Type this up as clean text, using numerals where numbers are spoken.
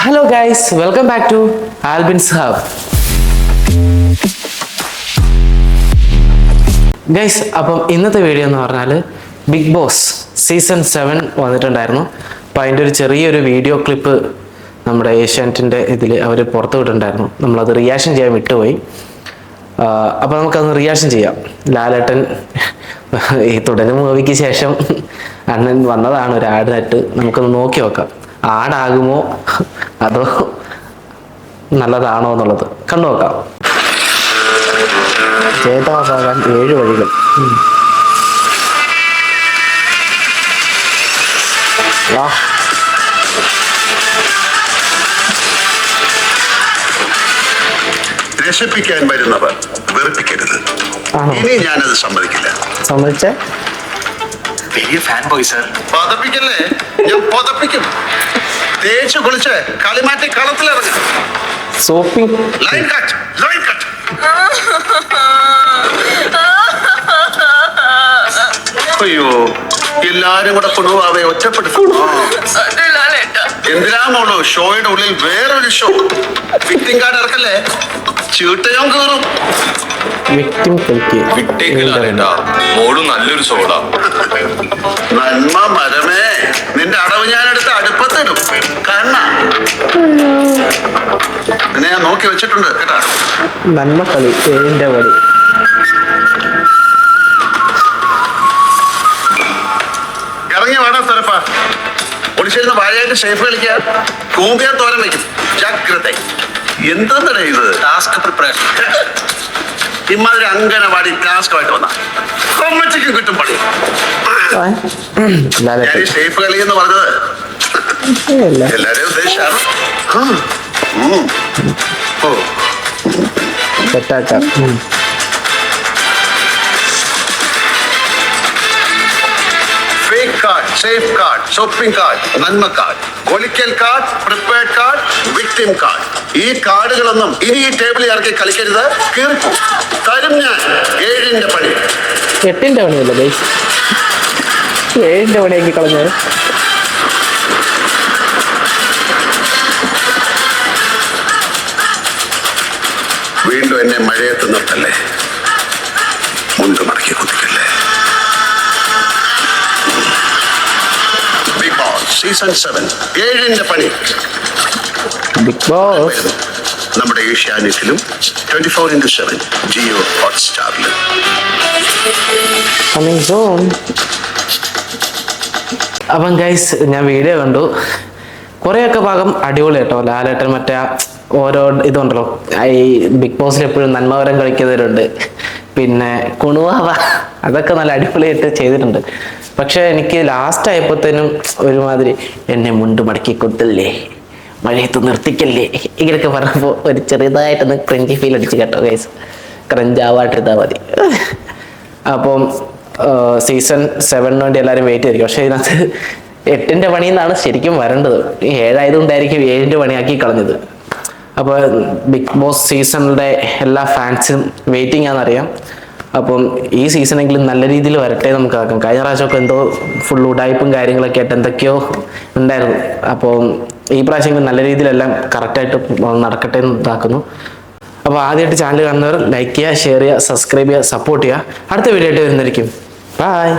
Hello guys, welcome back to Albin's hub. Guys, അപ്പം ഇന്നത്തെ video എന്ന് പറഞ്ഞാൽ ബിഗ് ബോസ് സീസൺ 7 വന്നിട്ടുണ്ടായിരുന്നു. അപ്പം അതിൻ്റെ ഒരു ചെറിയൊരു വീഡിയോ ക്ലിപ്പ് നമ്മുടെ ഏഷ്യാനെറ്റിൻ്റെ ഇതിൽ അവർ പുറത്തു വിട്ടിട്ടുണ്ടായിരുന്നു. നമ്മളത് റിയാക്ഷൻ ചെയ്യാൻ വിട്ടുപോയി. അപ്പോൾ നമുക്കതൊന്ന് റിയാക്ഷൻ ചെയ്യാം. ലാലേട്ടൻ ഈ തുടരും മൂവിക്ക് ശേഷം അണ്ണൻ വന്നതാണ് ഒരു ആടിനായിട്ട്. നമുക്കൊന്ന് നോക്കി നോക്കാം, ആടാകുമോ അതോ നല്ലതാണോ എന്നുള്ളത് കണ്ടു നോക്കാം. ജേതാവാകാൻ 7 വഴികൾ. രസിപ്പിക്കാൻ വരുന്നവർ വെറുപ്പിക്കരുത്. ഇനി ഞാനത് സമ്മതിക്കില്ല. സമ്മതിച്ചേ? വലിയ ഫാൻ ബോയ് സർ. പതപ്പിക്കല്ലേ, ഞാൻ പതപ്പിക്കും. തേച്ച് കുളിച്ച് കളിമാറ്റി കളത്തിലിറങ്ങും. Soaping line cut, line cut. അയ്യോ, എല്ലാരും കൂടെ കുണുവാവെ ഒറ്റപ്പെടുത്തുന്നു. എന്തിനാ മോളോ ഷോയുടെ ഉള്ളിൽ വേറൊരു ഷോ? വിക്ടിം കാർഡ് ഇറക്കല്ലേ, ചീട്ടയും കീറും. മോള് നല്ലൊരു സോഡ. നന്മ മരമേ, നിന്റെ അടവ് ഞാനെടുത്ത് അടുപ്പത്തിടും. കണ്ണ നിന്നെ ഞാൻ നോക്കി വെച്ചിട്ടുണ്ട് കേട്ടാ. നന്മ കളി 7ന്റെ വഴി. ഇറങ്ങി വേണം തരപ്പ. ഒളിച്ചിരുന്ന് വാഴയായിട്ട് ഷേഫ് കളിക്കുക, കൂമ്പിയാൻ തോരൻ വയ്ക്കും. ജാഗ്രത. എന്തെന്നടേ ഇത്? Task preparation. ഇമാതിരി അങ്കനവാടി ടാസ്കുമായിട്ട് വന്ന കൊമ്മച്ചയ്ക്കും കിട്ടും പണി. ഞാൻ ഈ ഷേഫ് കളി എന്ന് പറഞ്ഞത് എല്ലാരെയും ഉദ്ദേശിച്ചാണ്. Fake card, safe card, shopping card, നന്മ കാർഡ്, ഒളിക്കൽ card, prepared card, victim card. ഈ കാർഡുകളൊന്നും ഇനി ഈ ടേബിളിൽ ഇറക്കി കളിക്കരുത്. കീറിപ്പോ തരും ഞാൻ 7ന്റെ പണി. 8ന്റെ പണിയല്ല ഗൈസ്, 7ന്റെ പണിയാക്കി കളഞ്ഞത്. വീണ്ടും എന്നെ മഴയത്ത് നിർത്തല്ലേ, മുണ്ട് മടക്കി കുത്തിക്കല്ലേ. ബിഗ് ബോസ് സീസൺ 7 7ന്റെ പണി. ബിഗ് ബോസ് നമ്മുടെ ഏഷ്യാനെറ്റിലും 24/7 ജിയോ ഹോട്ട്സ്റ്റാറിലും. അപ്പം ഗൈസ്, ഞാൻ വീഡിയോ കണ്ടു. കുറേയൊക്കെ ഭാഗം അടിപൊളി കേട്ടോ. ലാലേട്ടൻ മറ്റേ ഓരോ ഇതുണ്ടല്ലോ, ഈ ബിഗ് ബോസിൽ എപ്പോഴും നന്മവരം കളിക്കുന്നവരുണ്ട്, പിന്നെ കുണുവാവ, അതൊക്കെ നല്ല അടിപൊളിയായിട്ട് ചെയ്തിട്ടുണ്ട്. പക്ഷെ എനിക്ക് ലാസ്റ്റ് ആയപ്പോഴത്തേനും ഒരുമാതിരി എന്നെ മുണ്ട് മടക്കി കൊടുത്തില്ലേ, മഴയത്ത് നിർത്തിക്കല്ലേ, ഇങ്ങനെയൊക്കെ പറഞ്ഞപ്പോൾ ഒരു ചെറുതായിട്ടൊന്ന് ക്രഞ്ചി ഫീൽ അടിച്ച് കേട്ടോ ഗൈസ്. ക്രഞ്ചാവാട്ടിരുന്നാൽ മതി. അപ്പം സീസൺ 7 വേണ്ടി എല്ലാവരും വെയിറ്റ് ചെയ്തിരിക്കും. പക്ഷെ ഇതിനകത്ത് 8ന്റെ പണി എന്നാണ് ശരിക്കും വരേണ്ടത്. 7 ആയതുകൊണ്ടായിരിക്കും 7ന്റെ പണിയാക്കി കളഞ്ഞത്. അപ്പോൾ ബിഗ് ബോസ് സീസണിൻ്റെ എല്ലാ ഫാൻസും വെയിറ്റിംഗ് ആണെന്നറിയാം. അപ്പം ഈ സീസണെങ്കിലും നല്ല രീതിയിൽ വരട്ടെ നമുക്ക് ആക്കാം. കഴിഞ്ഞ പ്രാവശ്യമൊക്കെ എന്തോ ഫുൾ ഉടായ്പും കാര്യങ്ങളൊക്കെ ആയിട്ട് എന്തൊക്കെയോ ഉണ്ടായിരുന്നു. അപ്പോൾ ഈ പ്രാവശ്യം നല്ല രീതിയിലെല്ലാം കറക്റ്റായിട്ട് നടക്കട്ടെ എന്ന് ഇതാക്കുന്നു. അപ്പോൾ ആദ്യമായിട്ട് ചാനൽ കാണുന്നവർ ലൈക്ക് ചെയ്യുക, ഷെയർ ചെയ്യുക, സബ്സ്ക്രൈബ് ചെയ്യുക, സപ്പോർട്ട് ചെയ്യുക. അടുത്ത വീഡിയോ ആയിട്ട് വരുന്നതായിരിക്കും. ബൈ.